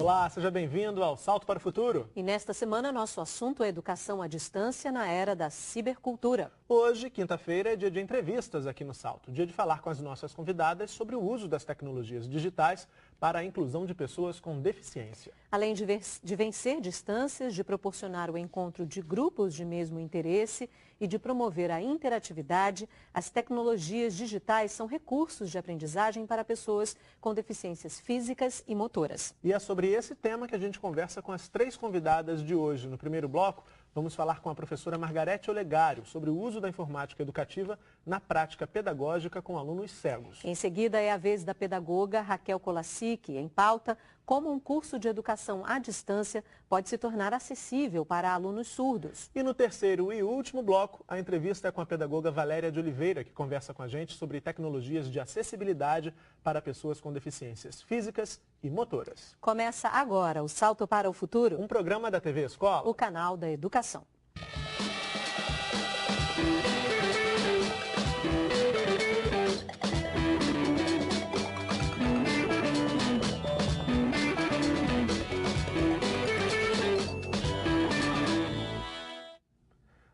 Olá, seja bem-vindo ao Salto para o Futuro. E nesta semana, nosso assunto é educação à distância na era da cibercultura. Hoje, quinta-feira, é dia de entrevistas aqui no Salto. Dia de falar com as nossas convidadas sobre o uso das tecnologias digitais para a inclusão de pessoas com deficiência. Além de vencer distâncias, de proporcionar o encontro de grupos de mesmo interesse e de promover a interatividade, as tecnologias digitais são recursos de aprendizagem para pessoas com deficiências físicas e motoras. E é sobre esse tema que a gente conversa com as três convidadas de hoje. No primeiro bloco, vamos falar com a professora Margarete Olegário sobre o uso da informática educativa na prática pedagógica com alunos cegos. Em seguida, é a vez da pedagoga Raquel Kolassik, em pauta, como um curso de educação à distância pode se tornar acessível para alunos surdos. E no terceiro e último bloco, a entrevista é com a pedagoga Valéria de Oliveira, que conversa com a gente sobre tecnologias de acessibilidade para pessoas com deficiências físicas e motoras. Começa agora o Salto para o Futuro, Um programa da TV Escola, o canal da educação.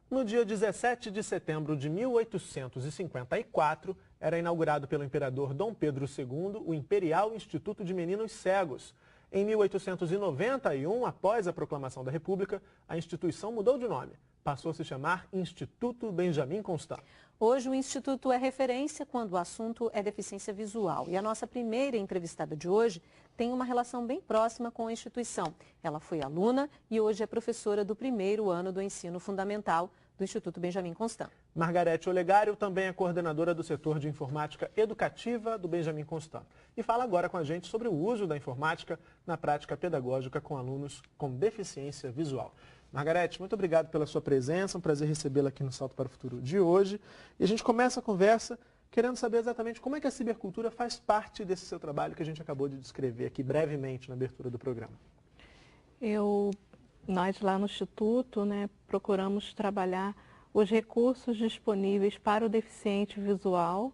No dia 17 de setembro de 1854, era inaugurado pelo imperador Dom Pedro II o Imperial Instituto de Meninos Cegos. Em 1891, após a proclamação da República, a instituição mudou de nome. Passou a se chamar Instituto Benjamin Constant. Hoje o Instituto é referência quando o assunto é deficiência visual. E a nossa primeira entrevistada de hoje tem uma relação bem próxima com a instituição. Ela foi aluna e hoje é professora do primeiro ano do ensino fundamental do Instituto Benjamin Constant. Margarete Olegário também é coordenadora do setor de informática educativa do Benjamin Constant. E fala agora com a gente sobre o uso da informática na prática pedagógica com alunos com deficiência visual. Margarete, muito obrigado pela sua presença, um prazer recebê-la aqui no Salto para o Futuro de hoje. E a gente começa a conversa querendo saber exatamente como é que a cibercultura faz parte desse seu trabalho que a gente acabou de descrever aqui brevemente na abertura do programa. Nós lá no Instituto, procuramos trabalhar os recursos disponíveis para o deficiente visual,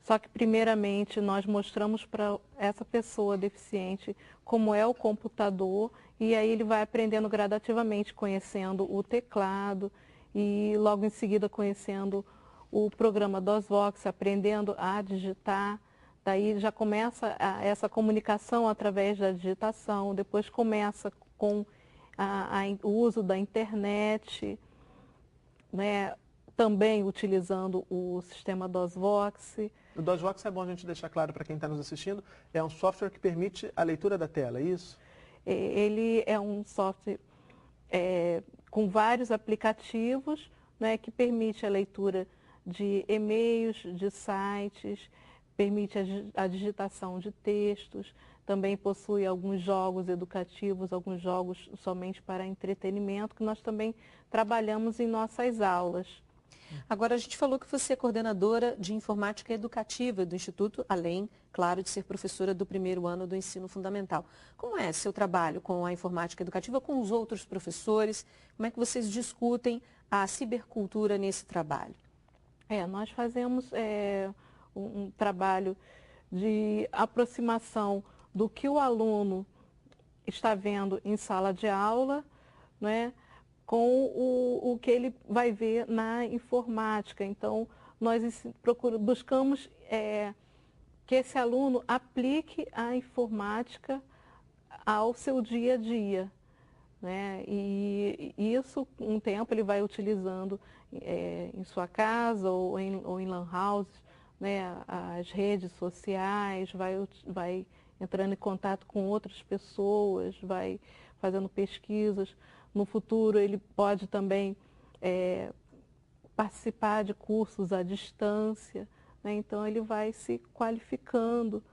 Só que primeiramente nós mostramos para essa pessoa deficiente como é o computador e aí ele vai aprendendo gradativamente, conhecendo o teclado e logo em seguida conhecendo o programa DOSVox, aprendendo a digitar. Daí já começa essa comunicação através da digitação, depois começa com o uso da internet, também utilizando o sistema DOSVox. O DOSVox é bom a gente deixar claro para quem está nos assistindo, é um software que permite a leitura da tela, é isso? Ele é um software com vários aplicativos, que permite a leitura de e-mails, de sites, permite a digitação de textos, também possui alguns jogos educativos, alguns jogos somente para entretenimento, que nós também trabalhamos em nossas aulas. Agora, a gente falou que você é coordenadora de informática educativa do Instituto, além, claro, de ser professora do primeiro ano do ensino fundamental. Como é seu trabalho com a informática educativa, com os outros professores? Como é que vocês discutem a cibercultura nesse trabalho? Nós fazemos um trabalho de aproximação do que o aluno está vendo em sala de aula, com o que ele vai ver na informática. Então, nós buscamos que esse aluno aplique a informática ao seu dia a dia. E isso, um tempo, ele vai utilizando em sua casa ou em lan houses, as redes sociais, vai entrando em contato com outras pessoas, vai fazendo pesquisas. No futuro, ele pode também participar de cursos à distância, Então, ele vai se qualificando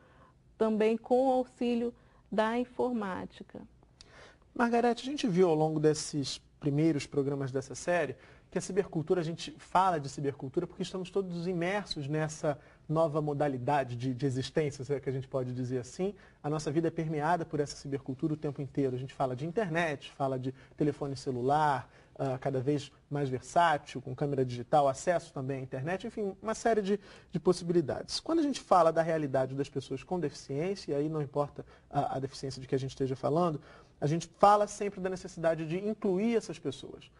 também com o auxílio da informática. Margarete, a gente viu ao longo desses primeiros programas dessa série que a cibercultura, a gente fala de cibercultura porque estamos todos imersos nessa nova modalidade de existência, se é que a gente pode dizer assim. A nossa vida é permeada por essa cibercultura o tempo inteiro. A gente fala de internet, fala de telefone celular, cada vez mais versátil, com câmera digital, acesso também à internet, enfim, uma série de possibilidades. Quando a gente fala da realidade das pessoas com deficiência, e aí não importa a deficiência de que a gente esteja falando, a gente fala sempre da necessidade de incluir essas pessoas.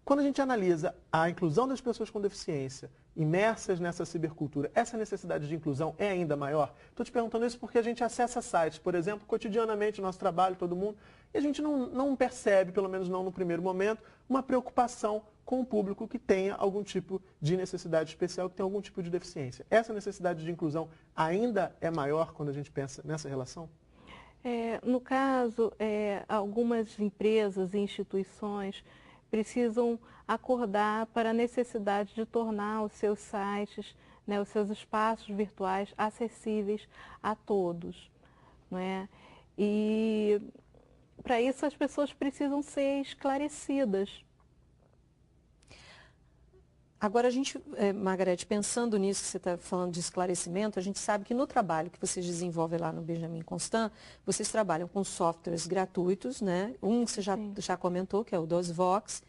Quando a gente analisa a inclusão das pessoas com deficiência imersas nessa cibercultura, essa necessidade de inclusão é ainda maior? Estou te perguntando isso porque a gente acessa sites, por exemplo, cotidianamente, no nosso trabalho, todo mundo, e a gente não percebe, pelo menos não no primeiro momento, uma preocupação com o público que tenha algum tipo de necessidade especial, que tenha algum tipo de deficiência. Essa necessidade de inclusão ainda é maior quando a gente pensa nessa relação? No caso, algumas empresas e instituições precisam acordar para a necessidade de tornar os seus sites, né, os seus espaços virtuais acessíveis a todos, não é? E para isso as pessoas precisam ser esclarecidas. Agora, Margarete, pensando nisso que você está falando de esclarecimento, a gente sabe que no trabalho que vocês desenvolvem lá no Benjamin Constant, vocês trabalham com softwares gratuitos, né? Um que você já comentou, que é o DOSVox,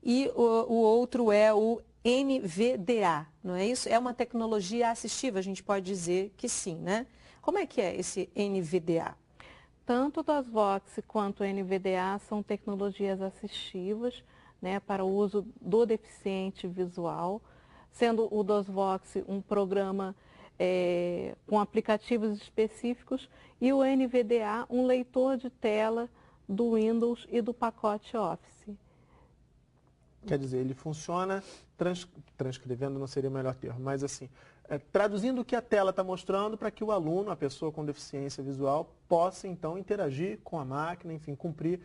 e o outro é o NVDA, não é isso? É uma tecnologia assistiva, a gente pode dizer que sim, né? Como é que é esse NVDA? Tanto o DOSVox quanto o NVDA são tecnologias assistivas, né, para o uso do deficiente visual, sendo o DOSVox um programa com aplicativos específicos e o NVDA um leitor de tela do Windows e do pacote Office. Quer dizer, ele funciona, transcrevendo não seria o melhor termo, mas assim, traduzindo o que a tela está mostrando para que o aluno, a pessoa com deficiência visual, possa então interagir com a máquina, enfim, cumprir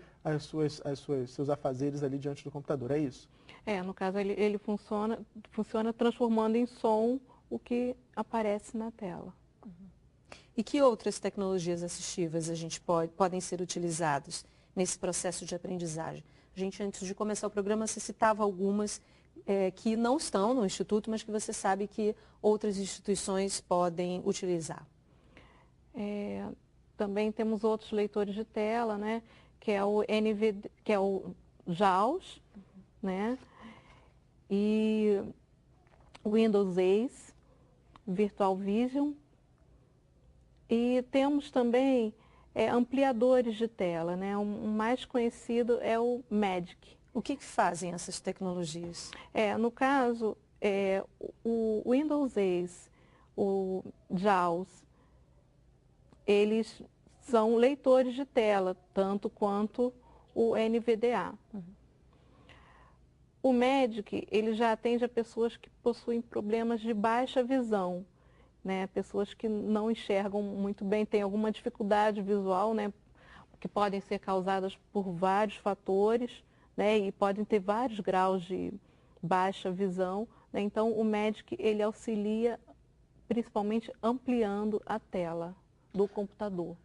seus afazeres ali diante do computador, é isso? No caso ele funciona transformando em som o que aparece na tela. E que outras tecnologias assistivas a gente podem ser utilizadas nesse processo de aprendizagem? A gente, antes de começar o programa, você citava algumas que não estão no Instituto, mas que você sabe que outras instituições podem utilizar. Também temos outros leitores de tela, né, que é o que é o JAWS, né, e Windows Ace, Virtual Vision, e temos também ampliadores de tela, né, o mais conhecido é o Magic. O que fazem essas tecnologias? No caso, o Windows Ace, o JAWS, eles são leitores de tela, tanto quanto o NVDA. O Magic, ele já atende a pessoas que possuem problemas de baixa visão, né? Pessoas que não enxergam muito bem, têm alguma dificuldade visual, né? Que podem ser causadas por vários fatores, né? E podem ter vários graus de baixa visão, né? Então, o Magic, ele auxilia principalmente ampliando a tela do computador.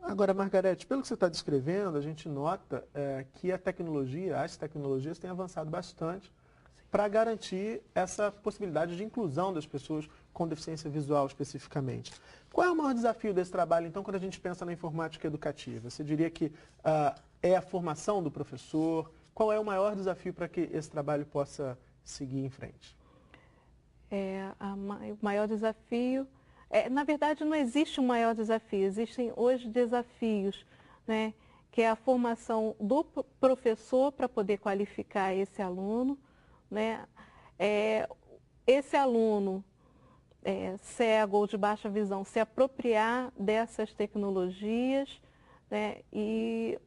Agora, Margarete, pelo que você está descrevendo, a gente nota que as tecnologias têm avançado bastante para garantir essa possibilidade de inclusão das pessoas com deficiência visual especificamente. Qual é o maior desafio desse trabalho, então, quando a gente pensa na informática educativa? Você diria que é a formação do professor? Qual é o maior desafio para que esse trabalho possa seguir em frente? O maior desafio... na verdade, não existe um maior desafio, existem hoje desafios, né, que é a formação do professor para poder qualificar esse aluno, né, esse aluno cego ou de baixa visão se apropriar dessas tecnologias, né, e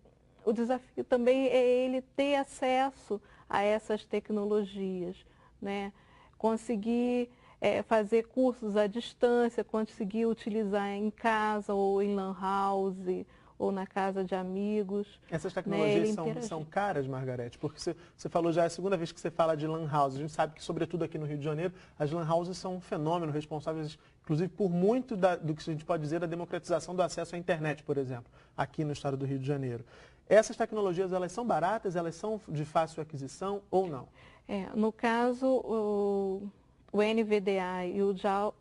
o desafio também é ele ter acesso a essas tecnologias, né, conseguir fazer cursos à distância, conseguir utilizar em casa ou em lan house ou na casa de amigos. Essas tecnologias são caras, Margarete? Porque você falou já, é a segunda vez que você fala de lan house. A gente sabe que, sobretudo aqui no Rio de Janeiro, as lan houses são um fenômeno, responsáveis, inclusive, por muito do que a gente pode dizer da democratização do acesso à internet, por exemplo, aqui no estado do Rio de Janeiro. Essas tecnologias, elas são baratas, elas são de fácil aquisição ou não? No caso, o NVDA e o JAWS,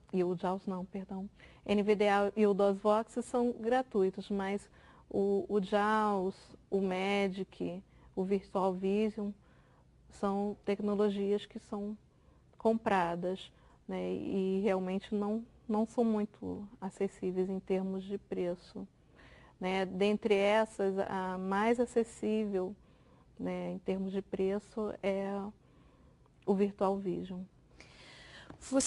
NVDA e o DOSVox são gratuitos, mas o JAWS, o Magic, o Virtual Vision são tecnologias que são compradas, né, e realmente não são muito acessíveis em termos de preço, né. Dentre essas, a mais acessível, né, em termos de preço é o Virtual Vision.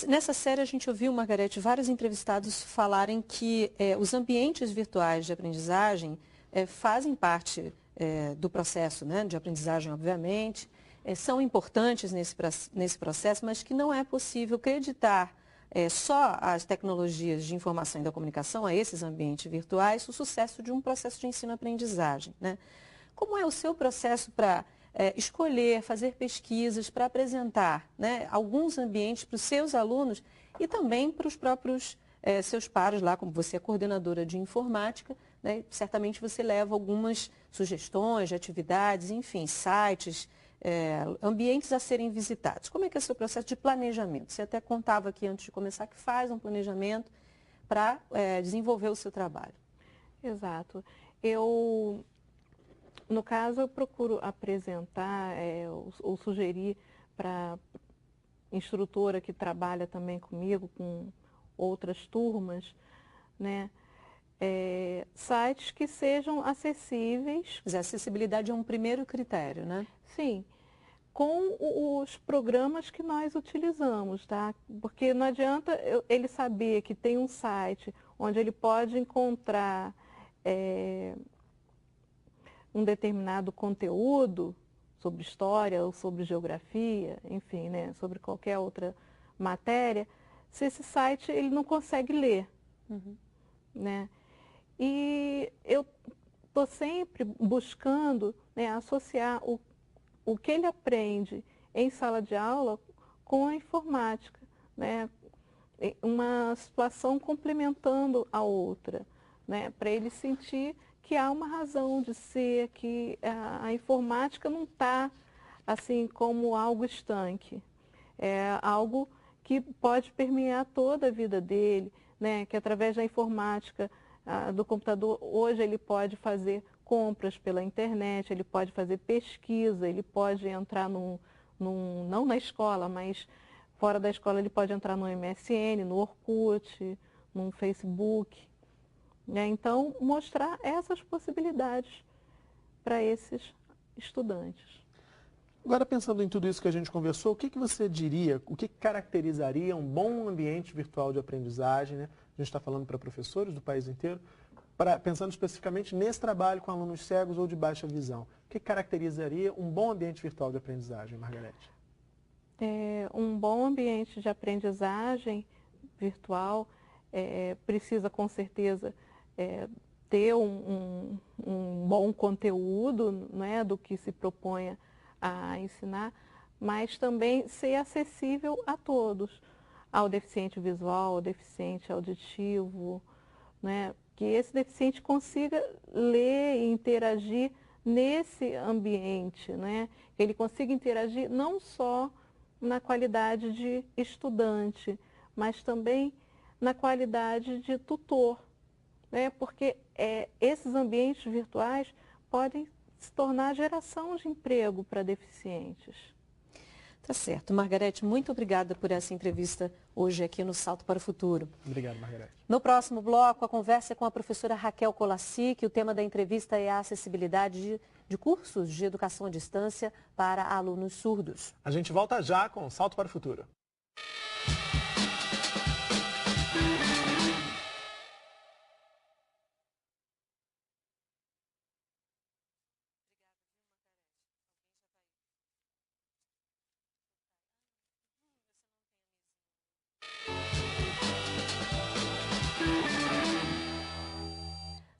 Nessa série a gente ouviu, Margarete, vários entrevistados falarem que os ambientes virtuais de aprendizagem fazem parte do processo, né, de aprendizagem, obviamente, são importantes nesse processo, mas que não é possível acreditar só às tecnologias de informação e da comunicação, a esses ambientes virtuais, o sucesso de um processo de ensino-aprendizagem, né? Como é o seu processo para escolher, fazer pesquisas, para apresentar, né, alguns ambientes para os seus alunos e também para os próprios seus pares lá, como você é coordenadora de informática, né, certamente você leva algumas sugestões de atividades, enfim, sites, ambientes a serem visitados. Como é que é o seu processo de planejamento? Você até contava aqui antes de começar que faz um planejamento para desenvolver o seu trabalho. Exato. No caso, eu procuro apresentar ou sugerir para a instrutora que trabalha também comigo, com outras turmas, né, sites que sejam acessíveis. Mas a acessibilidade é um primeiro critério, né? Sim, com os programas que nós utilizamos, tá? Porque não adianta ele saber que tem um site onde ele pode encontrar um determinado conteúdo sobre história ou sobre geografia, enfim, né, sobre qualquer outra matéria, se esse site ele não consegue ler, né? E eu estou sempre buscando, né, associar o que ele aprende em sala de aula com a informática, né? Uma situação complementando a outra, né? Para ele sentir que há uma razão de ser, que a informática não está assim como algo estanque. É algo que pode permear toda a vida dele, né? Que através da informática, do computador, hoje ele pode fazer compras pela internet, ele pode fazer pesquisa, ele pode entrar não na escola, mas fora da escola ele pode entrar no MSN, no Orkut, no Facebook. Então, mostrar essas possibilidades para esses estudantes. Agora, pensando em tudo isso que a gente conversou, o que você diria, o que caracterizaria um bom ambiente virtual de aprendizagem, né? A gente está falando para professores do país inteiro, pensando especificamente nesse trabalho com alunos cegos ou de baixa visão. O que caracterizaria um bom ambiente virtual de aprendizagem, Margarete? Um bom ambiente de aprendizagem virtual precisa, com certeza, ter um bom conteúdo, né, do que se proponha a ensinar, mas também ser acessível a todos, ao deficiente visual, ao deficiente auditivo, né, que esse deficiente consiga ler e interagir nesse ambiente, né, que ele consiga interagir não só na qualidade de estudante, mas também na qualidade de tutor, né? Porque esses ambientes virtuais podem se tornar geração de emprego para deficientes. Tá certo. Margarete, muito obrigada por essa entrevista hoje aqui no Salto para o Futuro. Obrigado, Margarete. No próximo bloco, a conversa é com a professora Raquel Colassic. O tema da entrevista é a acessibilidade de cursos de educação à distância para alunos surdos. A gente volta já com o Salto para o Futuro.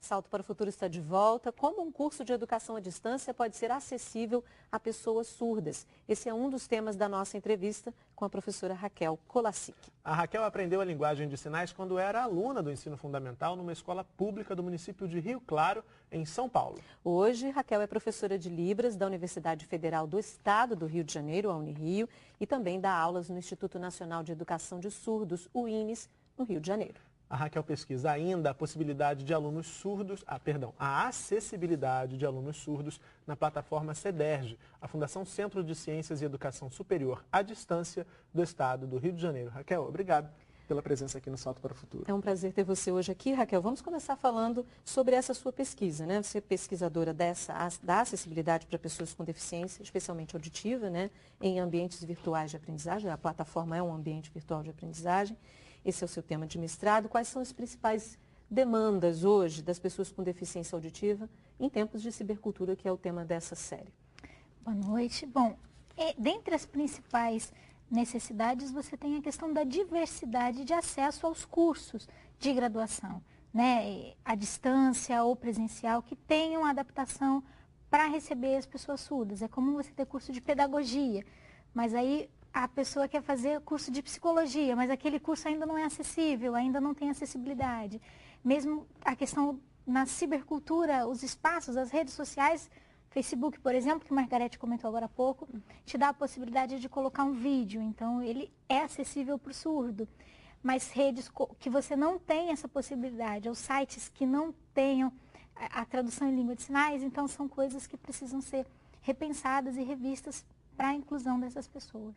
Salto para o Futuro está de volta. Como um curso de educação à distância pode ser acessível a pessoas surdas? Esse é um dos temas da nossa entrevista com a professora Raquel Colassic. A Raquel aprendeu a linguagem de sinais quando era aluna do ensino fundamental numa escola pública do município de Rio Claro, em São Paulo. Hoje, Raquel é professora de Libras da Universidade Federal do Estado do Rio de Janeiro, a Unirio, e também dá aulas no Instituto Nacional de Educação de Surdos, o INES, no Rio de Janeiro. A Raquel pesquisa ainda a possibilidade de alunos surdos, a acessibilidade de alunos surdos na plataforma CEDERJ, a Fundação Centro de Ciências e Educação Superior à Distância do Estado do Rio de Janeiro. Raquel, obrigado pela presença aqui no Salto para o Futuro. É um prazer ter você hoje aqui, Raquel. Vamos começar falando sobre essa sua pesquisa, né? Você é pesquisadora da acessibilidade para pessoas com deficiência, especialmente auditiva, né? Em ambientes virtuais de aprendizagem. A plataforma é um ambiente virtual de aprendizagem. Esse é o seu tema de mestrado. Quais são as principais demandas hoje das pessoas com deficiência auditiva em tempos de cibercultura, que é o tema dessa série? Boa noite. Bom, dentre as principais necessidades, você tem a questão da diversidade de acesso aos cursos de graduação, né? À distância ou presencial, que tenham adaptação para receber as pessoas surdas. É comum você ter curso de pedagogia, mas aí a pessoa quer fazer curso de psicologia, mas aquele curso ainda não é acessível, ainda não tem acessibilidade. Mesmo a questão na cibercultura, os espaços, as redes sociais, Facebook, por exemplo, que a Margarete comentou agora há pouco, te dá a possibilidade de colocar um vídeo, então ele é acessível para o surdo. Mas redes que você não tem essa possibilidade, ou sites que não tenham a tradução em língua de sinais, então são coisas que precisam ser repensadas e revistas para a inclusão dessas pessoas.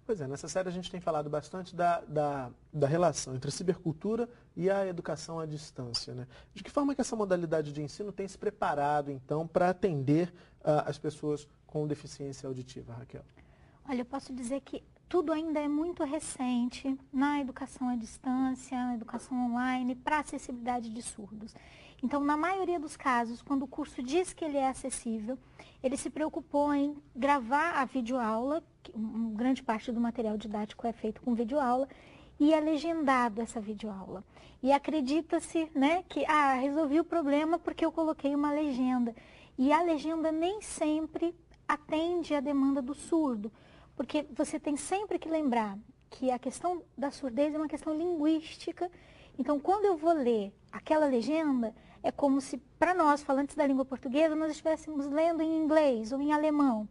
Pois é, nessa série a gente tem falado bastante da relação entre a cibercultura e a educação à distância, né? De que forma que essa modalidade de ensino tem se preparado, então, para atender as pessoas com deficiência auditiva, Raquel? Olha, eu posso dizer que tudo ainda é muito recente na educação à distância, na educação online, para acessibilidade de surdos. Então, na maioria dos casos, quando o curso diz que ele é acessível, ele se preocupou em gravar a videoaula, grande parte do material didático é feito com videoaula, e é legendado essa videoaula. E acredita-se, né, que resolvi o problema porque eu coloquei uma legenda. E a legenda nem sempre atende à demanda do surdo, porque você tem sempre que lembrar que a questão da surdez é uma questão linguística. Então, quando eu vou ler aquela legenda, é como se, para nós, falantes da língua portuguesa, nós estivéssemos lendo em inglês ou em alemão.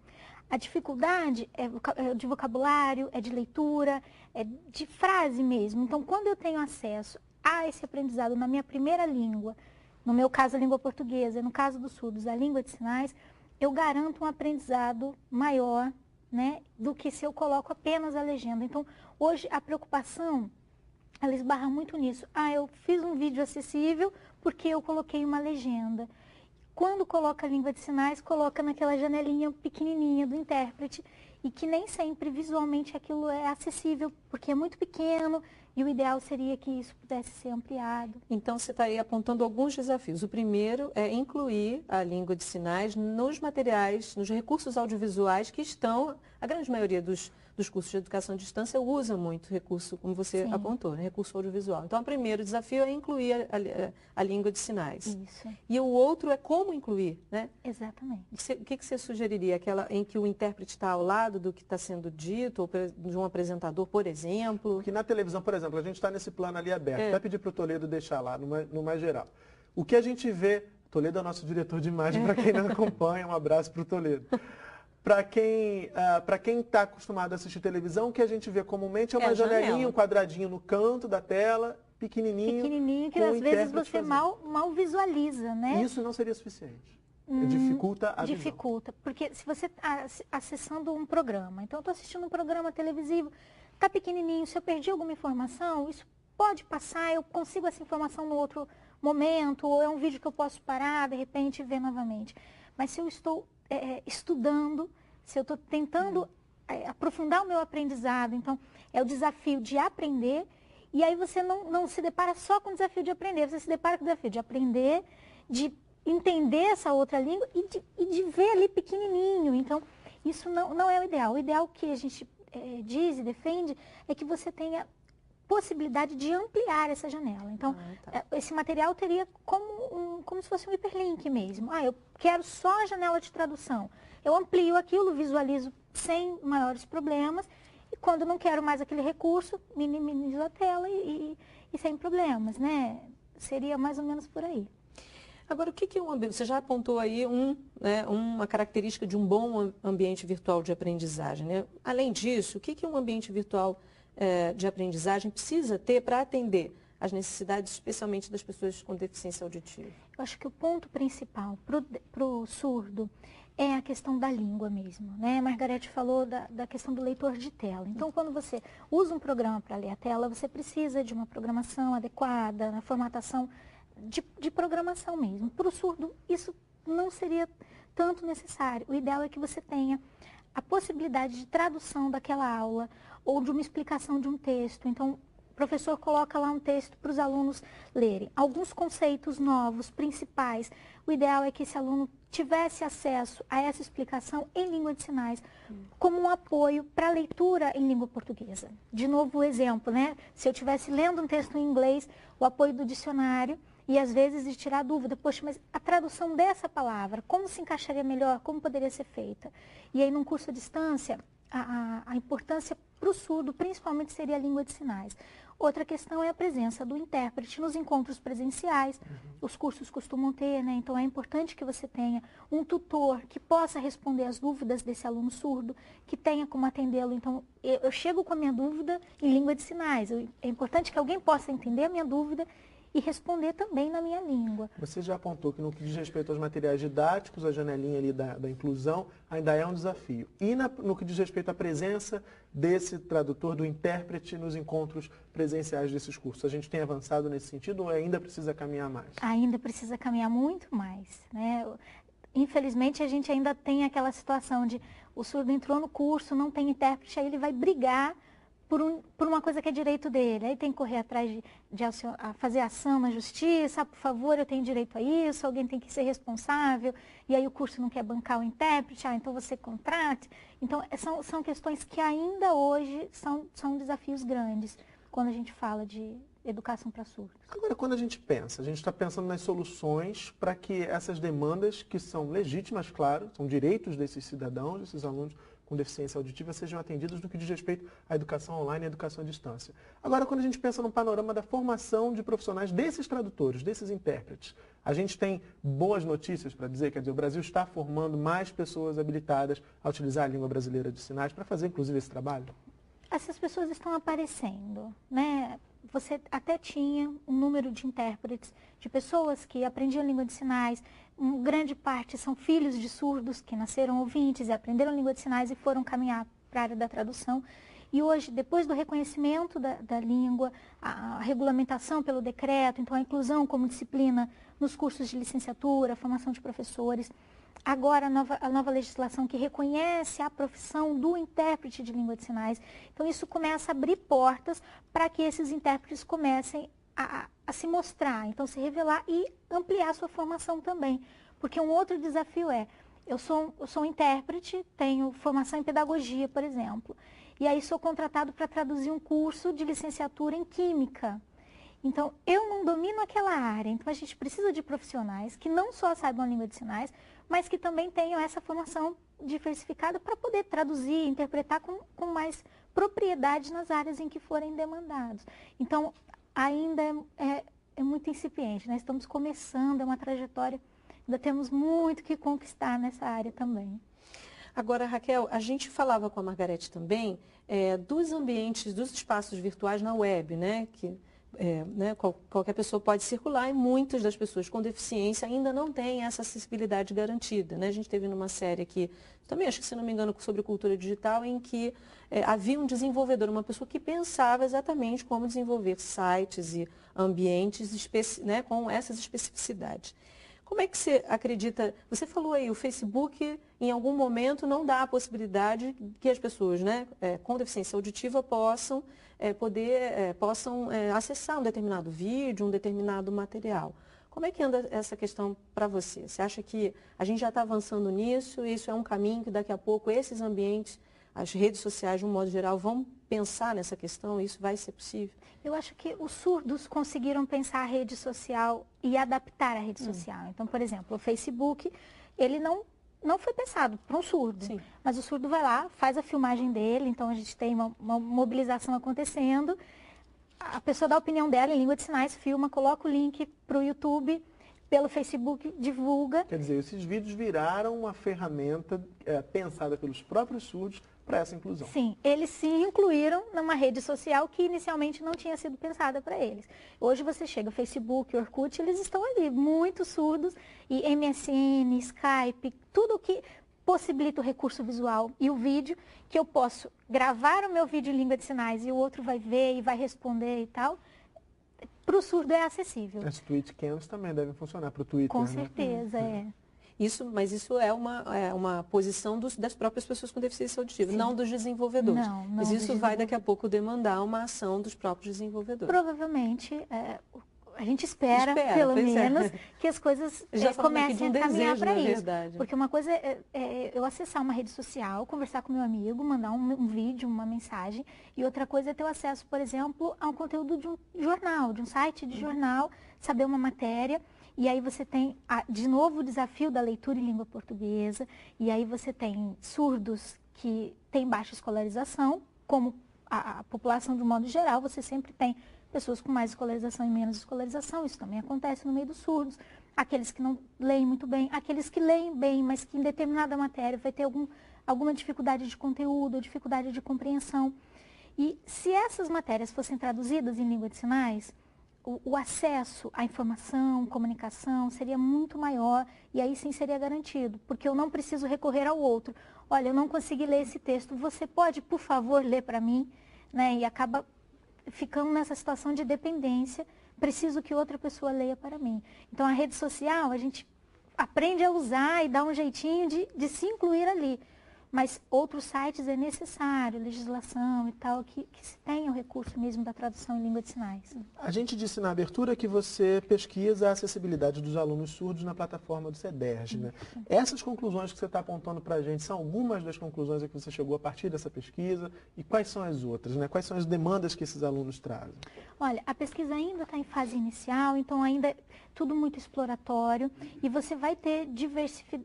A dificuldade é de vocabulário, é de leitura, é de frase mesmo. Então, quando eu tenho acesso a esse aprendizado na minha primeira língua, no meu caso a língua portuguesa, no caso dos surdos a língua de sinais, eu garanto um aprendizado maior, né, do que se eu coloco apenas a legenda. Então, hoje a preocupação, ela esbarra muito nisso. Eu fiz um vídeo acessível porque eu coloquei uma legenda. Quando coloca a língua de sinais, coloca naquela janelinha pequenininha do intérprete e que nem sempre visualmente aquilo é acessível, porque é muito pequeno e o ideal seria que isso pudesse ser ampliado. Então, você está aí apontando alguns desafios. O primeiro é incluir a língua de sinais nos materiais, nos recursos audiovisuais que estão, a grande maioria dos cursos de educação à distância usa muito recurso, como você Sim. apontou, né? Recurso audiovisual. Então, o primeiro desafio é incluir a língua de sinais. Isso. E o outro é como incluir, né? Exatamente. O que você sugeriria? Aquela em que o intérprete está ao lado do que está sendo dito, ou de um apresentador, por exemplo? Porque na televisão, por exemplo, a gente está nesse plano ali aberto. Vai pedir para o Toledo deixar lá, no mais geral. O que a gente vê... Toledo é o nosso diretor de imagem, para quem não acompanha, um abraço para o Toledo. Para quem está acostumado a assistir televisão, o que a gente vê comumente é uma janelinha, um quadradinho no canto da tela, pequenininho. Pequenininho, que às vezes você mal visualiza, né? Isso não seria suficiente. Dificulta a visão. Dificulta, porque se você está acessando um programa, então eu estou assistindo um programa televisivo, está pequenininho, se eu perdi alguma informação, isso pode passar, eu consigo essa informação no outro momento, ou é um vídeo que eu posso parar, de repente, e ver novamente. Mas se eu estou estudando, se eu estou tentando aprofundar o meu aprendizado, então é o desafio de aprender, e aí você não se depara só com o desafio de aprender, você se depara com o desafio de aprender, de entender essa outra língua e de ver ali pequenininho. Então, isso não é o ideal. O ideal que a gente diz e defende é que você tenha possibilidade de ampliar essa janela. Então, esse material teria como se fosse um hiperlink mesmo. Eu quero só a janela de tradução. Eu amplio aquilo, visualizo sem maiores problemas, e quando não quero mais aquele recurso, minimizo a tela e sem problemas, né? Seria mais ou menos por aí. Agora, o que é um ambiente? Você já apontou aí uma característica de um bom ambiente virtual de aprendizagem, né? Além disso, o que um ambiente virtual de aprendizagem precisa ter para atender as necessidades, especialmente das pessoas com deficiência auditiva? Eu acho que o ponto principal para o surdo é a questão da língua mesmo, né? A Margarete falou da questão do leitor de tela. Então, quando você usa um programa para ler a tela, você precisa de uma programação adequada, na formatação de programação mesmo. Para o surdo, isso não seria tanto necessário. O ideal é que você tenha a possibilidade de tradução daquela aula ou de uma explicação de um texto. Então, o professor coloca lá um texto para os alunos lerem. Alguns conceitos novos, principais. O ideal é que esse aluno tivesse acesso a essa explicação em língua de sinais, como um apoio para a leitura em língua portuguesa. De novo, o exemplo, né? Se eu estivesse lendo um texto em inglês, o apoio do dicionário, e às vezes de tirar dúvida, poxa, mas a tradução dessa palavra, como se encaixaria melhor, como poderia ser feita? E aí, num curso à distância, a importância para o surdo, principalmente, seria a língua de sinais. Outra questão é a presença do intérprete nos encontros presenciais. Os cursos costumam ter, né? Então, é importante que você tenha um tutor que possa responder as dúvidas desse aluno surdo, que tenha como atendê-lo. Então, eu chego com a minha dúvida em língua de sinais. É importante que alguém possa entender a minha dúvida e responder também na minha língua. Você já apontou que no que diz respeito aos materiais didáticos, a janelinha ali da inclusão ainda é um desafio. E no que diz respeito à presença desse tradutor, do intérprete nos encontros presenciais desses cursos, a gente tem avançado nesse sentido ou ainda precisa caminhar mais? Ainda precisa caminhar muito mais, né? Infelizmente, a gente ainda tem aquela situação de o surdo entrou no curso, não tem intérprete, aí ele vai brigar por uma coisa que é direito dele. Aí tem que correr atrás de fazer ação na justiça, por favor, eu tenho direito a isso, alguém tem que ser responsável, e aí o curso não quer bancar o intérprete, então você contrate. Então, são questões que ainda hoje são desafios grandes quando a gente fala de educação para surdos. Agora, quando a gente está pensando nas soluções para que essas demandas, que são legítimas, claro, são direitos desses cidadãos, desses alunos com deficiência auditiva, sejam atendidos no que diz respeito à educação online e à educação à distância. Agora, quando a gente pensa no panorama da formação de profissionais desses tradutores, desses intérpretes, a gente tem boas notícias para dizer, quer dizer, o Brasil está formando mais pessoas habilitadas a utilizar a língua brasileira de sinais para fazer, inclusive, esse trabalho? Essas pessoas estão aparecendo, né? Você até tinha um número de intérpretes, de pessoas que aprendiam língua de sinais, grande parte são filhos de surdos que nasceram ouvintes e aprenderam língua de sinais e foram caminhar para a área da tradução. E hoje, depois do reconhecimento da língua, a regulamentação pelo decreto, então a inclusão como disciplina nos cursos de licenciatura, a formação de professores, agora a nova legislação que reconhece a profissão do intérprete de língua de sinais. Então, isso começa a abrir portas para que esses intérpretes comecem a se mostrar, então se revelar e ampliar a sua formação também. Porque um outro desafio eu sou um intérprete, tenho formação em pedagogia, por exemplo, e aí sou contratado para traduzir um curso de licenciatura em química. Então, eu não domino aquela área, então a gente precisa de profissionais que não só saibam a língua de sinais, mas que também tenham essa formação diversificada para poder traduzir, interpretar com mais propriedade nas áreas em que forem demandados. Então, ainda é muito incipiente, né? Estamos começando, é uma trajetória, ainda temos muito que conquistar nessa área também. Agora, Raquel, a gente falava com a Margarete também dos ambientes, dos espaços virtuais na web, né? Que qualquer pessoa pode circular e muitas das pessoas com deficiência ainda não têm essa acessibilidade garantida, né? A gente teve numa série aqui, também acho que, se não me engano, sobre cultura digital, em que havia um desenvolvedor, uma pessoa que pensava exatamente como desenvolver sites e ambientes com essas especificidades. Como é que você acredita, você falou aí, o Facebook em algum momento não dá a possibilidade que as pessoas com deficiência auditiva possam acessar um determinado vídeo, um determinado material. Como é que anda essa questão para você? Você acha que a gente já está avançando nisso? Isso é um caminho que daqui a pouco esses ambientes, as redes sociais de um modo geral, vão pensar nessa questão? Isso vai ser possível? Eu acho que os surdos conseguiram pensar a rede social e adaptar a rede social. Então, por exemplo, o Facebook, ele não foi pensado para um surdo. Sim. Mas o surdo vai lá, faz a filmagem dele, então a gente tem uma mobilização acontecendo. A pessoa dá a opinião dela em língua de sinais, filma, coloca o link para o YouTube, pelo Facebook, divulga. Quer dizer, esses vídeos viraram uma ferramenta pensada pelos próprios surdos para essa inclusão. Sim, eles se incluíram numa rede social que inicialmente não tinha sido pensada para eles. Hoje você chega no Facebook, Orkut, eles estão ali, muito surdos, e MSN, Skype, tudo que possibilita o recurso visual e o vídeo, que eu posso gravar o meu vídeo em língua de sinais e o outro vai ver e vai responder e tal, para o surdo é acessível. As Twitch Cams também devem funcionar para o Twitter, Com né? certeza, Mas isso é uma posição das próprias pessoas com deficiência auditiva, Sim. não dos desenvolvedores. Não Mas dos isso vai daqui a pouco demandar uma ação dos próprios desenvolvedores. Provavelmente, a gente espera pelo menos, que as coisas comecem a caminhar para isso. Verdade. Porque uma coisa é eu acessar uma rede social, conversar com meu amigo, mandar um vídeo, uma mensagem, e outra coisa é ter o acesso, por exemplo, a um conteúdo de um jornal, de um site de jornal, saber uma matéria. E aí você tem, de novo, o desafio da leitura em língua portuguesa, e aí você tem surdos que têm baixa escolarização, como a população de um modo geral, você sempre tem pessoas com mais escolarização e menos escolarização, isso também acontece no meio dos surdos, aqueles que não leem muito bem, aqueles que leem bem, mas que em determinada matéria vai ter alguma dificuldade de conteúdo, dificuldade de compreensão. E se essas matérias fossem traduzidas em língua de sinais, o acesso à informação, comunicação seria muito maior e aí sim seria garantido, porque eu não preciso recorrer ao outro. Olha, eu não consegui ler esse texto, você pode, por favor, ler para mim? Né? E acaba ficando nessa situação de dependência, preciso que outra pessoa leia para mim. Então, a rede social, a gente aprende a usar e dá um jeitinho de se incluir ali. Mas outros sites é necessário, legislação e tal, que se tenha o recurso mesmo da tradução em língua de sinais. A gente disse na abertura que você pesquisa a acessibilidade dos alunos surdos na plataforma do CEDERJ, né? Essas conclusões que você está apontando para a gente são algumas das conclusões a que você chegou a partir dessa pesquisa e quais são as outras, né? Quais são as demandas que esses alunos trazem? Olha, a pesquisa ainda está em fase inicial, então ainda é tudo muito exploratório e você vai ter diversidade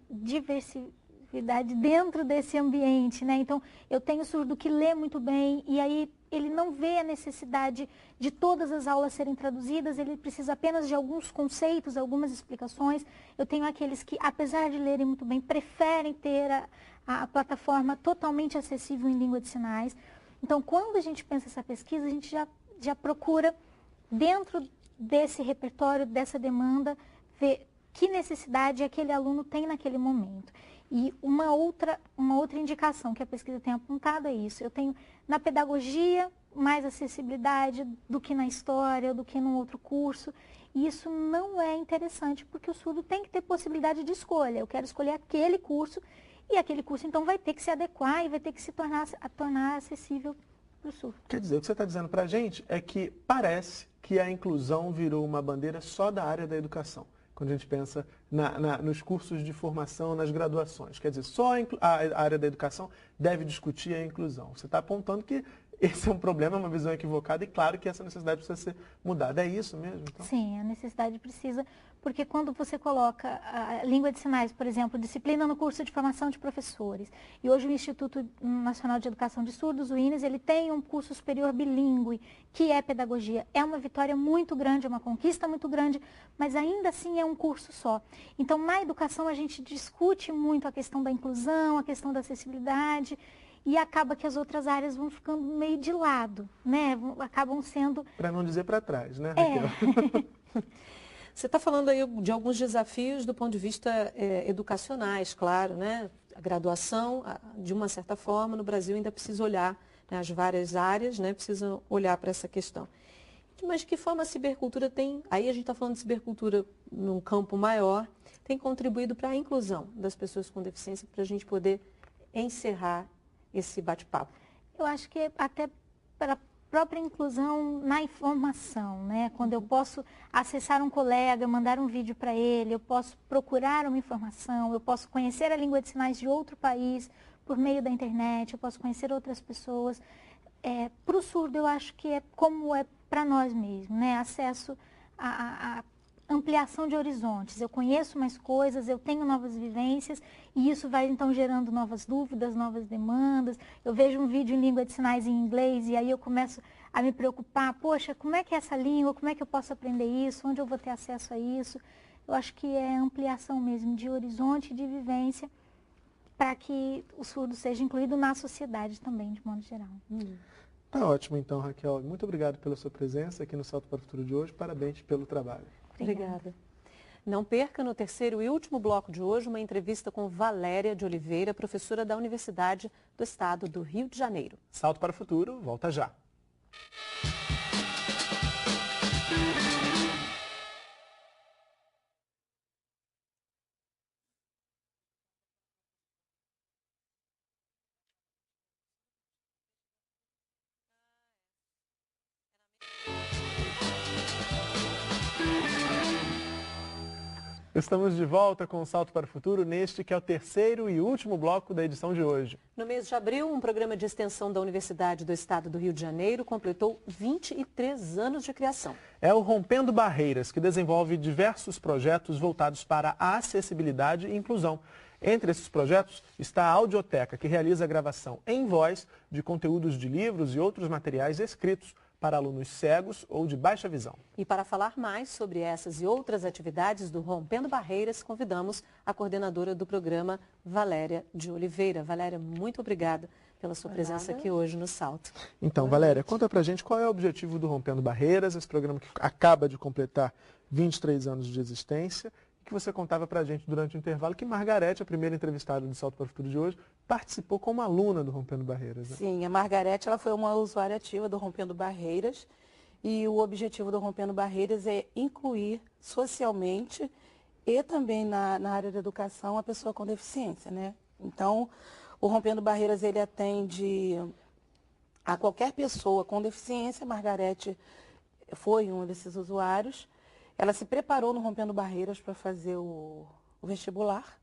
dentro desse ambiente, né? Então, eu tenho surdo que lê muito bem e aí ele não vê a necessidade de todas as aulas serem traduzidas, ele precisa apenas de alguns conceitos, algumas explicações. Eu tenho aqueles que, apesar de lerem muito bem, preferem ter a plataforma totalmente acessível em língua de sinais. Então, quando a gente pensa essa pesquisa, a gente já procura, dentro desse repertório, dessa demanda, ver que necessidade aquele aluno tem naquele momento. E uma outra indicação que a pesquisa tem apontado é isso. Eu tenho na pedagogia mais acessibilidade do que na história, do que num outro curso. E isso não é interessante, porque o surdo tem que ter possibilidade de escolha. Eu quero escolher aquele curso e aquele curso então vai ter que se adequar e vai ter que se tornar acessível para o surdo. Quer dizer, o que você está dizendo para a gente é que parece que a inclusão virou uma bandeira só da área da educação. Quando a gente pensa nos cursos de formação, nas graduações. Quer dizer, só a área da educação deve discutir a inclusão. Você está apontando que esse é um problema, uma visão equivocada e claro que essa necessidade precisa ser mudada. É isso mesmo? Então? Sim, a necessidade precisa, porque quando você coloca a língua de sinais, por exemplo, disciplina no curso de formação de professores, e hoje o Instituto Nacional de Educação de Surdos, o INES, ele tem um curso superior bilíngue, que é pedagogia. É uma vitória muito grande, é uma conquista muito grande, mas ainda assim é um curso só. Então, na educação, a gente discute muito a questão da inclusão, a questão da acessibilidade, e acaba que as outras áreas vão ficando meio de lado, né? Acabam sendo... Para não dizer para trás, né, Raquel? Você está falando aí de alguns desafios do ponto de vista educacionais, claro, né? A graduação, de uma certa forma, no Brasil ainda precisa olhar, né? As várias áreas, né? Precisam olhar para essa questão. Mas de que forma a cibercultura tem, aí a gente está falando de cibercultura num campo maior, tem contribuído para a inclusão das pessoas com deficiência, para a gente poder encerrar esse bate-papo? Eu acho que até para a própria inclusão na informação, né? Quando eu posso acessar um colega, mandar um vídeo para ele, eu posso procurar uma informação, eu posso conhecer a língua de sinais de outro país por meio da internet, eu posso conhecer outras pessoas. Para o surdo, eu acho que é como é para nós mesmos, né? Acesso a ampliação de horizontes. Eu conheço mais coisas, eu tenho novas vivências e isso vai então gerando novas dúvidas, novas demandas. Eu vejo um vídeo em língua de sinais em inglês e aí eu começo a me preocupar, poxa, como é que é essa língua, como é que eu posso aprender isso, onde eu vou ter acesso a isso? Eu acho que é ampliação mesmo de horizonte, de vivência para que o surdo seja incluído na sociedade também, de modo geral. Tá ótimo, então, Raquel. Muito obrigado pela sua presença aqui no Salto para o Futuro de hoje. Parabéns pelo trabalho. Obrigada. Não perca no terceiro e último bloco de hoje uma entrevista com Valéria de Oliveira, professora da Universidade do Estado do Rio de Janeiro. Salto para o Futuro, volta já. Estamos de volta com o Salto para o Futuro, neste que é o terceiro e último bloco da edição de hoje. No mês de abril, um programa de extensão da Universidade do Estado do Rio de Janeiro completou 23 anos de criação. É o Rompendo Barreiras, que desenvolve diversos projetos voltados para a acessibilidade e inclusão. Entre esses projetos está a Audioteca, que realiza a gravação em voz de conteúdos de livros e outros materiais escritos para alunos cegos ou de baixa visão. E para falar mais sobre essas e outras atividades do Rompendo Barreiras, convidamos a coordenadora do programa, Valéria de Oliveira. Valéria, muito obrigada pela sua presença aqui hoje no Salto. Então, Valéria, conta pra gente qual é o objetivo do Rompendo Barreiras, esse programa que acaba de completar 23 anos de existência, que você contava pra gente durante o intervalo que Margarete, a primeira entrevistada do Salto para o Futuro de hoje, participou como aluna do Rompendo Barreiras. Né? Sim, a Margarete ela foi uma usuária ativa do Rompendo Barreiras e o objetivo do Rompendo Barreiras é incluir socialmente e também na área da educação a pessoa com deficiência, né? Então, o Rompendo Barreiras ele atende a qualquer pessoa com deficiência. A Margarete foi um desses usuários. Ela se preparou no Rompendo Barreiras para fazer o vestibular.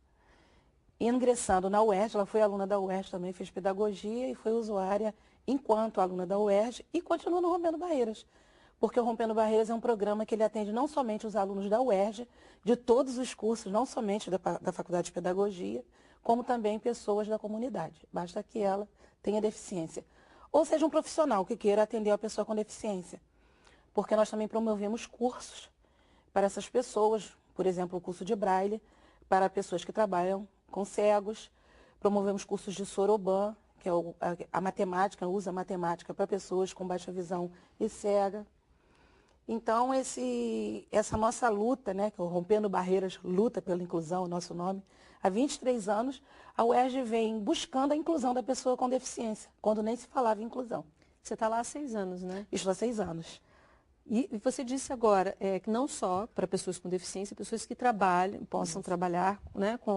Ingressando na UERJ, ela foi aluna da UERJ também, fez pedagogia e foi usuária enquanto aluna da UERJ e continua no Rompendo Barreiras. Porque o Rompendo Barreiras é um programa que ele atende não somente os alunos da UERJ, de todos os cursos, não somente da Faculdade de Pedagogia, como também pessoas da comunidade. Basta que ela tenha deficiência. Ou seja, um profissional que queira atender a pessoa com deficiência. Porque nós também promovemos cursos para essas pessoas, por exemplo, o curso de Braille, para pessoas que trabalham com cegos. Promovemos cursos de Soroban, que é a matemática, usa matemática para pessoas com baixa visão e cega. Então, essa nossa luta, né, que é o Rompendo Barreiras, luta pela inclusão, o nosso nome, há 23 anos, a UERJ vem buscando a inclusão da pessoa com deficiência, quando nem se falava em inclusão. Você está lá há 6 anos, né? Estou há 6 anos. E você disse agora que não só para pessoas com deficiência, pessoas que trabalham, possam trabalhar, né, com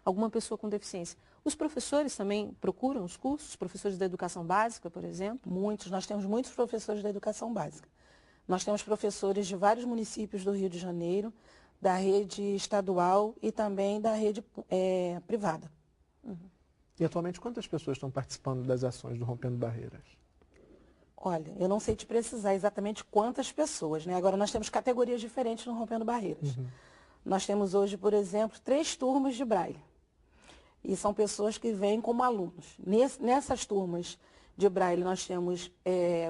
alguma pessoa com deficiência. Os professores também procuram os cursos, professores da educação básica, por exemplo? Muitos, nós temos muitos professores da educação básica. Nós temos professores de vários municípios do Rio de Janeiro, da rede estadual e também da rede privada. E atualmente quantas pessoas estão participando das ações do Rompendo Barreiras? Olha, eu não sei te precisar exatamente quantas pessoas, né? Agora nós temos categorias diferentes no Rompendo Barreiras. Nós temos hoje, por exemplo, 3 turmas de Braille. E são pessoas que vêm como alunos. Nessas turmas de Braille nós temos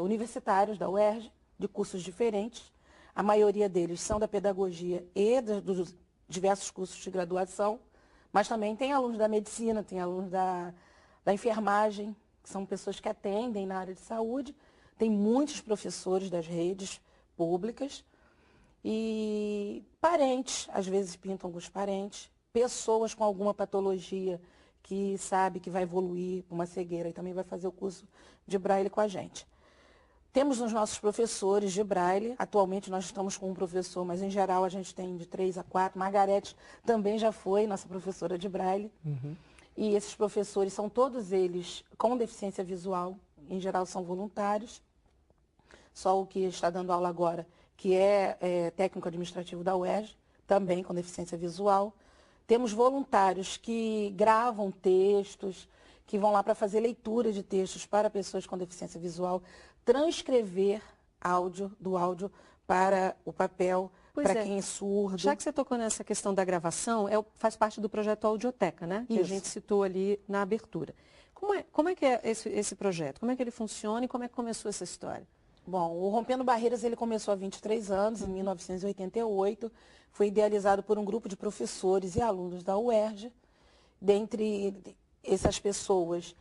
universitários da UERJ, de cursos diferentes. A maioria deles são da pedagogia e dos diversos cursos de graduação. Mas também tem alunos da medicina, tem alunos da enfermagem, que são pessoas que atendem na área de saúde. Tem muitos professores das redes públicas e parentes, às vezes pintam alguns parentes, pessoas com alguma patologia que sabe que vai evoluir para uma cegueira e também vai fazer o curso de Braille com a gente. Temos os nossos professores de Braille, atualmente nós estamos com um professor, mas em geral a gente tem de 3 a 4. Margarete também já foi nossa professora de Braille. E esses professores são todos eles com deficiência visual, em geral são voluntários. Só o que está dando aula agora, que é técnico administrativo da UERJ, também com deficiência visual. Temos voluntários que gravam textos, que vão lá para fazer leitura de textos para pessoas com deficiência visual, transcrever do áudio para o papel, para quem é surdo. Já que você tocou nessa questão da gravação, faz parte do projeto Audioteca, né? Que a gente citou ali na abertura. Como é que é esse projeto? Como é que ele funciona e como é que começou essa história? Bom, o Rompendo Barreiras ele começou há 23 anos, em 1988. Foi idealizado por um grupo de professores e alunos da UERJ. dentre essas pessoas,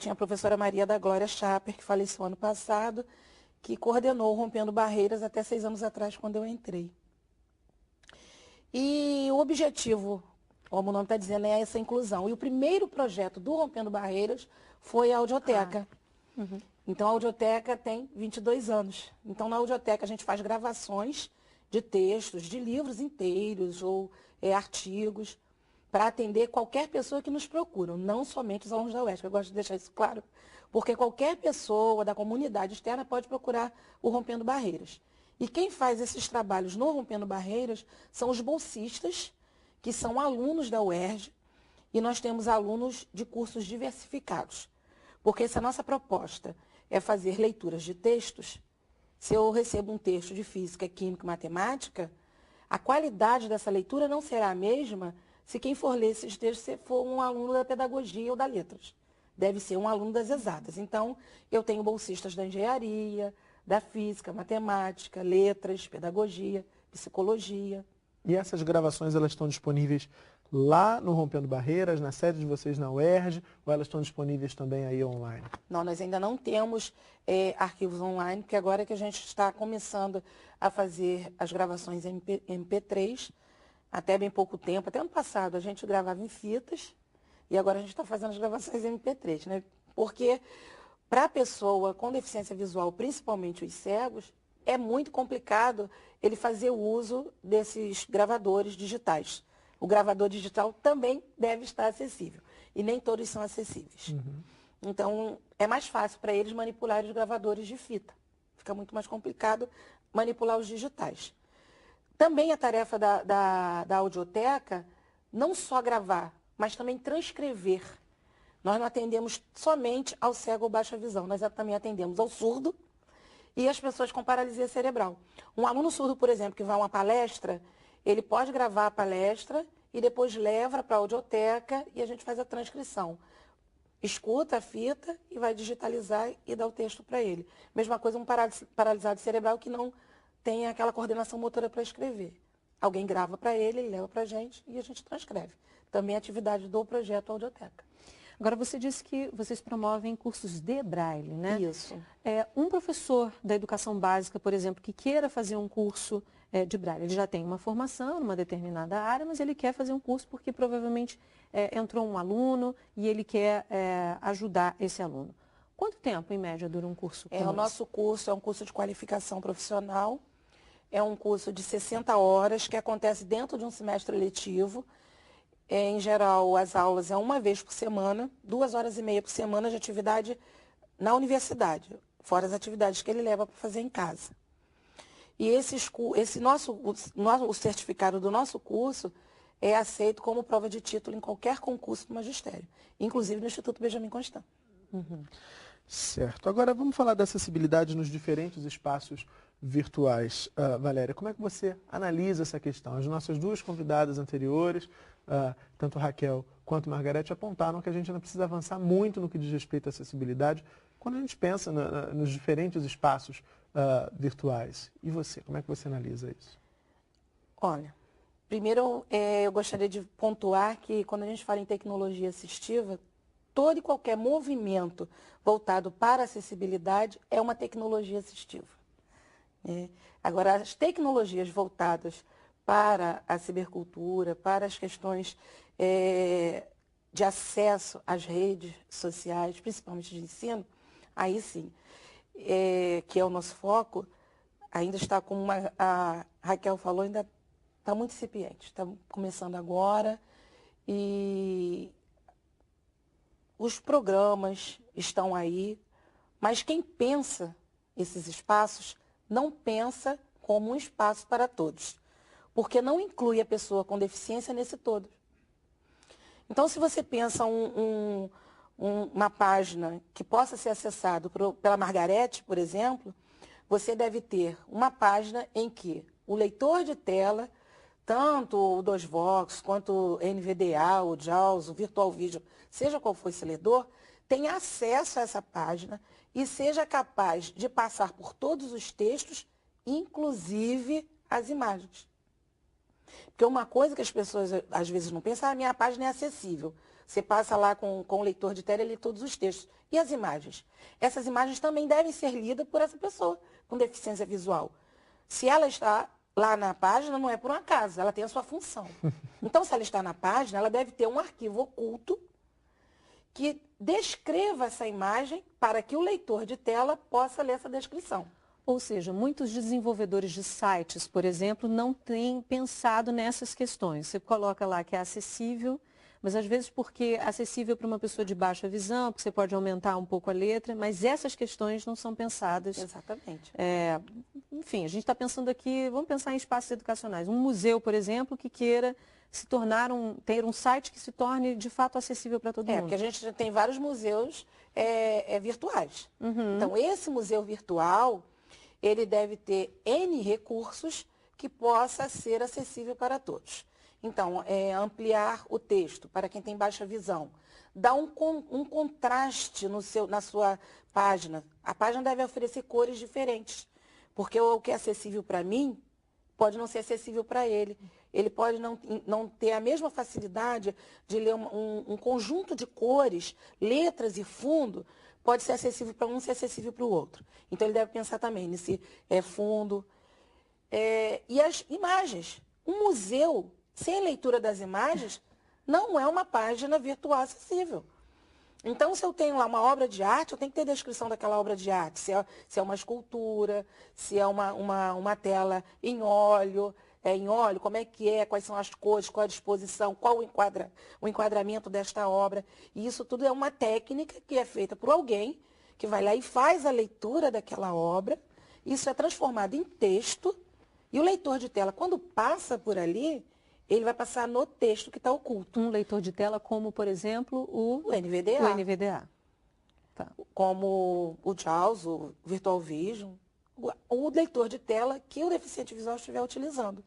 tinha a professora Maria da Glória Schaper, que faleceu ano passado, que coordenou o Rompendo Barreiras até 6 anos atrás, quando eu entrei. E o objetivo, como o nome está dizendo, é essa inclusão. E o primeiro projeto do Rompendo Barreiras foi a audioteca. Então, a audioteca tem 22 anos. Então, na audioteca, a gente faz gravações de textos, de livros inteiros ou artigos, para atender qualquer pessoa que nos procura, não somente os alunos da UESP. Eu gosto de deixar isso claro, porque qualquer pessoa da comunidade externa pode procurar o Rompendo Barreiras. E quem faz esses trabalhos no Rompendo Barreiras são os bolsistas, que são alunos da UERJ, e nós temos alunos de cursos diversificados. Porque se a nossa proposta é fazer leituras de textos, se eu recebo um texto de física, química e matemática, a qualidade dessa leitura não será a mesma se quem for ler esses textos for um aluno da pedagogia ou da letras. Deve ser um aluno das exatas. Então, eu tenho bolsistas da engenharia, da física, matemática, letras, pedagogia, psicologia. E essas gravações, elas estão disponíveis lá no Rompendo Barreiras, na sede de vocês na UERJ, ou elas estão disponíveis também aí online? Não, nós ainda não temos arquivos online, porque agora é que a gente está começando a fazer as gravações em MP3, até bem pouco tempo. Até ano passado a gente gravava em fitas, e agora a gente está fazendo as gravações em MP3, né? Porque para a pessoa com deficiência visual, principalmente os cegos, é muito complicado ele fazer o uso desses gravadores digitais. O gravador digital também deve estar acessível. E nem todos são acessíveis. Então, é mais fácil para eles manipular os gravadores de fita. Fica muito mais complicado manipular os digitais. Também a tarefa da audioteca, não só gravar, mas também transcrever. Nós não atendemos somente ao cego ou baixa visão, nós também atendemos ao surdo e às pessoas com paralisia cerebral. Um aluno surdo, por exemplo, que vai a uma palestra, ele pode gravar a palestra e depois leva para a audioteca e a gente faz a transcrição. Escuta a fita e vai digitalizar e dá o texto para ele. Mesma coisa um paralisado cerebral que não tem aquela coordenação motora para escrever. Alguém grava para ele, ele leva para a gente e a gente transcreve. Também é atividade do projeto Audioteca. Agora, você disse que vocês promovem cursos de Braille, né? Isso. Um professor da educação básica, por exemplo, que queira fazer um curso de Braille, ele já tem uma formação numa determinada área, mas ele quer fazer um curso porque provavelmente entrou um aluno e ele quer ajudar esse aluno. Quanto tempo, em média, dura um curso como O nosso curso é um curso de qualificação profissional, é um curso de 60 horas que acontece dentro de um semestre letivo. Em geral, as aulas é uma vez por semana, 2h30 por semana de atividade na universidade, fora as atividades que ele leva para fazer em casa. E o certificado do nosso curso é aceito como prova de título em qualquer concurso do magistério, inclusive no Instituto Benjamin Constant. Certo. Agora vamos falar da acessibilidade nos diferentes espaços virtuais. Valéria, como é que você analisa essa questão? As nossas duas convidadas anteriores, tanto Raquel quanto Margarete, apontaram que a gente ainda precisa avançar muito no que diz respeito à acessibilidade quando a gente pensa nos diferentes espaços virtuais. E você, como é que você analisa isso? Olha, primeiro eu gostaria de pontuar que quando a gente fala em tecnologia assistiva, todo e qualquer movimento voltado para a acessibilidade é uma tecnologia assistiva. Agora, as tecnologias voltadas para a cibercultura, para as questões de acesso às redes sociais, principalmente de ensino, aí sim, que é o nosso foco, ainda está, como a Raquel falou, ainda está muito incipiente, está começando agora e os programas estão aí, mas quem pensa esses espaços não pensa como um espaço para todos, porque não inclui a pessoa com deficiência nesse todo. Então, se você pensa uma página que possa ser acessada pela Margarete, por exemplo, você deve ter uma página em que o leitor de tela, tanto o DOSVox, quanto o NVDA, o JAWS, o Virtual Vision, seja qual for esse leitor, tenha acesso a essa página e seja capaz de passar por todos os textos, inclusive as imagens. Porque uma coisa que as pessoas às vezes não pensam, a minha página é acessível. Você passa lá com o leitor de tela e lê todos os textos. E as imagens? Essas imagens também devem ser lidas por essa pessoa com deficiência visual. Se ela está lá na página, não é por um acaso, ela tem a sua função. Então, se ela está na página, ela deve ter um arquivo oculto que descreva essa imagem para que o leitor de tela possa ler essa descrição. Ou seja, muitos desenvolvedores de sites, por exemplo, não têm pensado nessas questões. Você coloca lá que é acessível, mas às vezes porque é acessível para uma pessoa de baixa visão, porque você pode aumentar um pouco a letra, mas essas questões não são pensadas. Exatamente. Enfim, a gente está pensando aqui, vamos pensar em espaços educacionais. Um museu, por exemplo, que queira se tornar ter um site que se torne de fato acessível para todo mundo. Porque a gente tem vários museus virtuais. Então, esse museu virtual, ele deve ter N recursos que possa ser acessível para todos. Então, ampliar o texto para quem tem baixa visão. Dar um contraste na sua página. A página deve oferecer cores diferentes. Porque o que é acessível para mim pode não ser acessível para ele. Ele pode não ter a mesma facilidade de ler um conjunto de cores, letras e fundo, pode ser acessível para um, ser acessível para o outro. Então, ele deve pensar também nesse fundo. E as imagens. Um museu, sem a leitura das imagens, não é uma página virtual acessível. Então, se eu tenho lá uma obra de arte, eu tenho que ter descrição daquela obra de arte. Se é uma escultura, se é uma tela em óleo, como é que é, quais são as cores, qual a disposição, qual o enquadramento desta obra. E isso tudo é uma técnica que é feita por alguém que vai lá e faz a leitura daquela obra. Isso é transformado em texto e o leitor de tela, quando passa por ali, ele vai passar no texto que está oculto. Um leitor de tela como, por exemplo, o NVDA. O NVDA. Tá. Como o JAWS, o Virtual Vision, o leitor de tela que o deficiente visual estiver utilizando.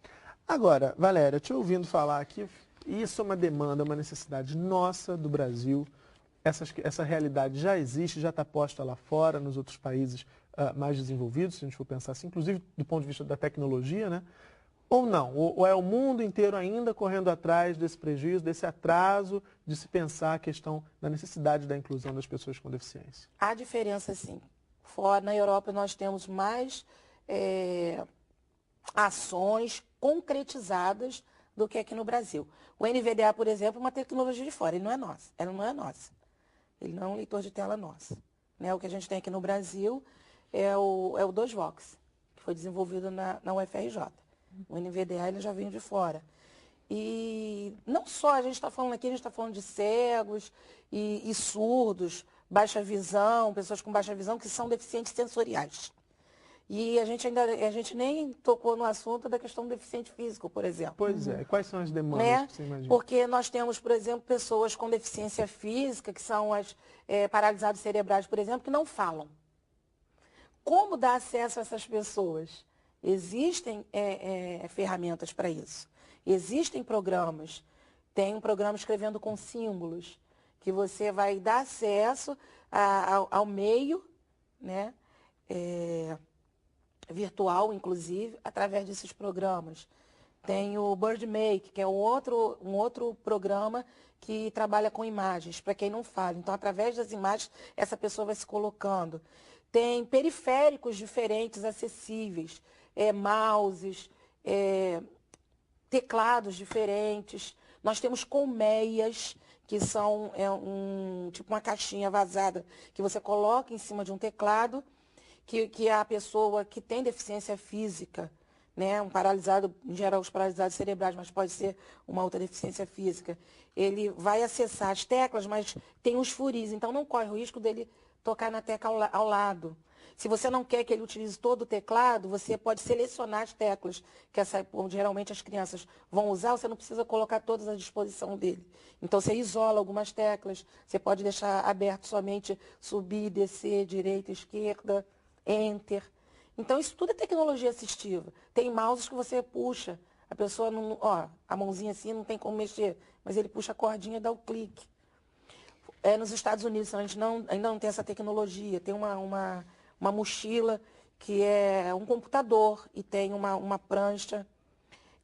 Agora, Valéria, te ouvindo falar aqui, isso é uma demanda, uma necessidade nossa do Brasil. Essa realidade já existe, já está posta lá fora, nos outros países mais desenvolvidos, se a gente for pensar assim, inclusive do ponto de vista da tecnologia, né? Ou não? Ou é o mundo inteiro ainda correndo atrás desse prejuízo, desse atraso de se pensar a questão da necessidade da inclusão das pessoas com deficiência? Há diferença, sim. Na Europa, nós temos mais ações concretizadas do que aqui no Brasil. O NVDA, por exemplo, é uma tecnologia de fora, ele não é nossa. Ela não é nossa. Ele não é um leitor de tela nosso. Né? O que a gente tem aqui no Brasil é o 2Vox, que foi desenvolvido na UFRJ. O NVDA ele já veio de fora. E não só a gente está falando aqui, a gente está falando de cegos e surdos, baixa visão, pessoas com baixa visão que são deficientes sensoriais. E a gente nem tocou no assunto da questão do deficiente físico, por exemplo. Pois é. Quais são as demandas Né? que você imagina? Porque nós temos, por exemplo, pessoas com deficiência física, que são as paralisados cerebrais, por exemplo, que não falam. Como dar acesso a essas pessoas? Existem ferramentas para isso. Existem programas. Tem um programa Escrevendo com Símbolos, que você vai dar acesso ao meio, né? Virtual, inclusive, através desses programas. Tem o BirdMake, que é um outro programa que trabalha com imagens, para quem não fala. Então, através das imagens, essa pessoa vai se colocando. Tem periféricos diferentes, acessíveis, mouses, teclados diferentes. Nós temos colmeias, que são tipo uma caixinha vazada, que você coloca em cima de um teclado, que a pessoa que tem deficiência física, né, um paralisado, em geral os paralisados cerebrais, mas pode ser uma outra deficiência física, ele vai acessar as teclas, mas tem uns furis, então não corre o risco dele tocar na tecla ao lado. Se você não quer que ele utilize todo o teclado, você pode selecionar as teclas, que onde geralmente as crianças vão usar, você não precisa colocar todas à disposição dele. Então, você isola algumas teclas, você pode deixar aberto somente subir, descer, direita, esquerda, enter. Então, isso tudo é tecnologia assistiva. Tem mouses que você puxa, a pessoa não, a mãozinha assim não tem como mexer, mas ele puxa a cordinha e dá o clique. Nos Estados Unidos, a gente ainda não tem essa tecnologia, tem uma mochila que é um computador e tem uma prancha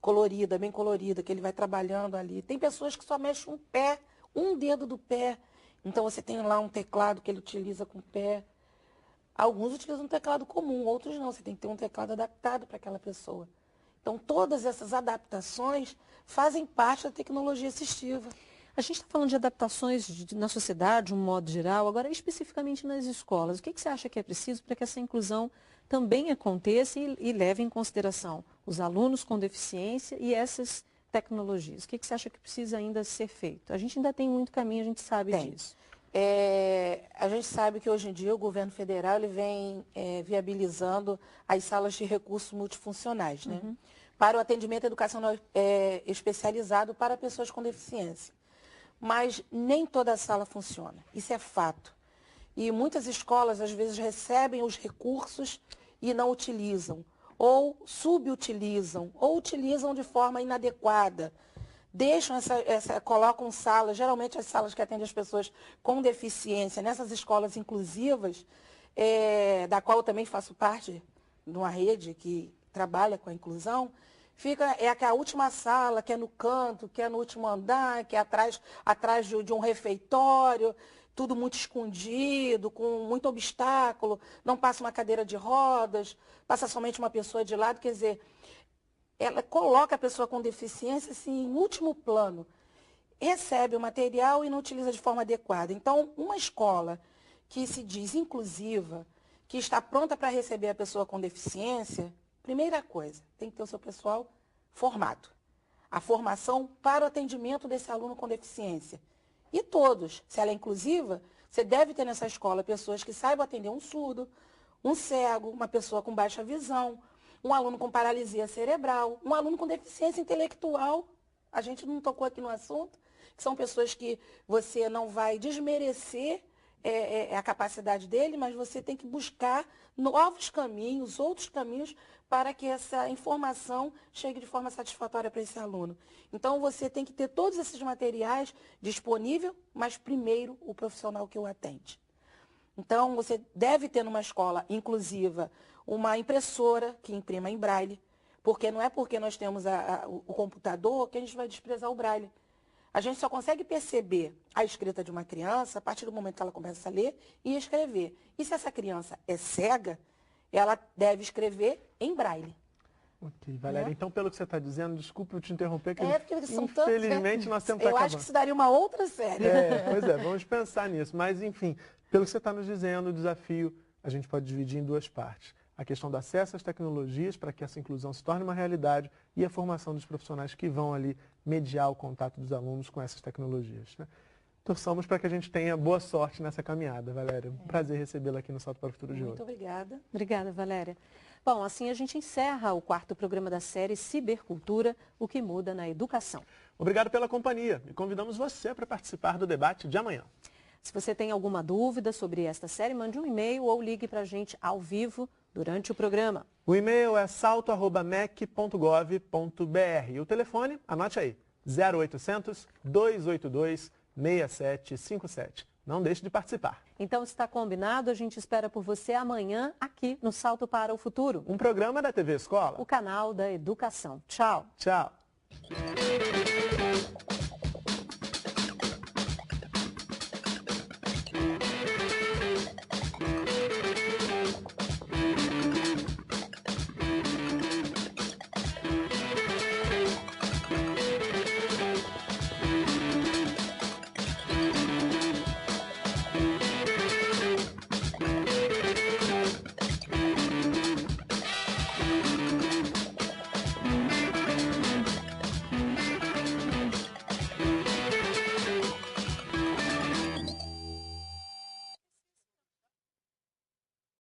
colorida, bem colorida, que ele vai trabalhando ali. Tem pessoas que só mexem um pé, um dedo do pé. Então, você tem lá um teclado que ele utiliza com o pé. Alguns utilizam um teclado comum, outros não. Você tem que ter um teclado adaptado para aquela pessoa. Então, todas essas adaptações fazem parte da tecnologia assistiva. A gente está falando de adaptações na sociedade, de um modo geral, agora especificamente nas escolas. O que você acha que é preciso para que essa inclusão também aconteça e leve em consideração os alunos com deficiência e essas tecnologias? O que você acha que precisa ainda ser feito? A gente ainda tem muito caminho, a gente sabe disso. A gente sabe que hoje em dia o governo federal ele vem viabilizando as salas de recursos multifuncionais, né? Para o atendimento educacional especializado para pessoas com deficiência. Mas nem toda a sala funciona, isso é fato. E muitas escolas, às vezes, recebem os recursos e não utilizam, ou subutilizam, ou utilizam de forma inadequada. Deixam colocam salas, geralmente as salas que atendem as pessoas com deficiência, nessas escolas inclusivas, da qual eu também faço parte de uma rede que trabalha com a inclusão, que é a última sala, que é no canto, que é no último andar, que é atrás de um refeitório, tudo muito escondido, com muito obstáculo, não passa uma cadeira de rodas, passa somente uma pessoa de lado, quer dizer, ela coloca a pessoa com deficiência assim, em último plano, recebe o material e não utiliza de forma adequada. Então, uma escola que se diz inclusiva, que está pronta para receber a pessoa com deficiência, primeira coisa, tem que ter o seu pessoal formado. A formação para o atendimento desse aluno com deficiência. E todos, se ela é inclusiva, você deve ter nessa escola pessoas que saibam atender um surdo, um cego, uma pessoa com baixa visão, um aluno com paralisia cerebral, um aluno com deficiência intelectual. A gente não tocou aqui no assunto, que são pessoas que você não vai desmerecer a capacidade dele, mas você tem que buscar novos caminhos, outros caminhos, para que essa informação chegue de forma satisfatória para esse aluno. Então, você tem que ter todos esses materiais disponíveis, mas primeiro o profissional que o atende. Então, você deve ter numa escola inclusiva uma impressora que imprima em braille, porque não é porque nós temos o computador que a gente vai desprezar o braille. A gente só consegue perceber a escrita de uma criança a partir do momento que ela começa a ler e escrever. E se essa criança é cega, ela deve escrever em braille. Ok, Valéria, então pelo que você está dizendo, desculpe eu te interromper, que porque eles são tantos, infelizmente nós temos que Eu acho que isso daria uma outra série. Pois é, vamos pensar nisso. Mas, enfim, pelo que você está nos dizendo, o desafio a gente pode dividir em duas partes. A questão do acesso às tecnologias para que essa inclusão se torne uma realidade e a formação dos profissionais que vão ali mediar o contato dos alunos com essas tecnologias, né? Torçamos para que a gente tenha boa sorte nessa caminhada, Valéria. Um prazer recebê-la aqui no Salto para o Futuro de hoje. Muito obrigada. Obrigada, Valéria. Bom, assim a gente encerra o 4º programa da série Cibercultura, o que muda na educação. Obrigado pela companhia e convidamos você para participar do debate de amanhã. Se você tem alguma dúvida sobre esta série, mande um e-mail ou ligue para a gente ao vivo durante o programa. O e-mail é salto@mec.gov.br e o telefone, anote aí, 0800 282 6757. Não deixe de participar. Então está combinado, a gente espera por você amanhã aqui no Salto para o Futuro. Um programa da TV Escola. O canal da educação. Tchau. Tchau.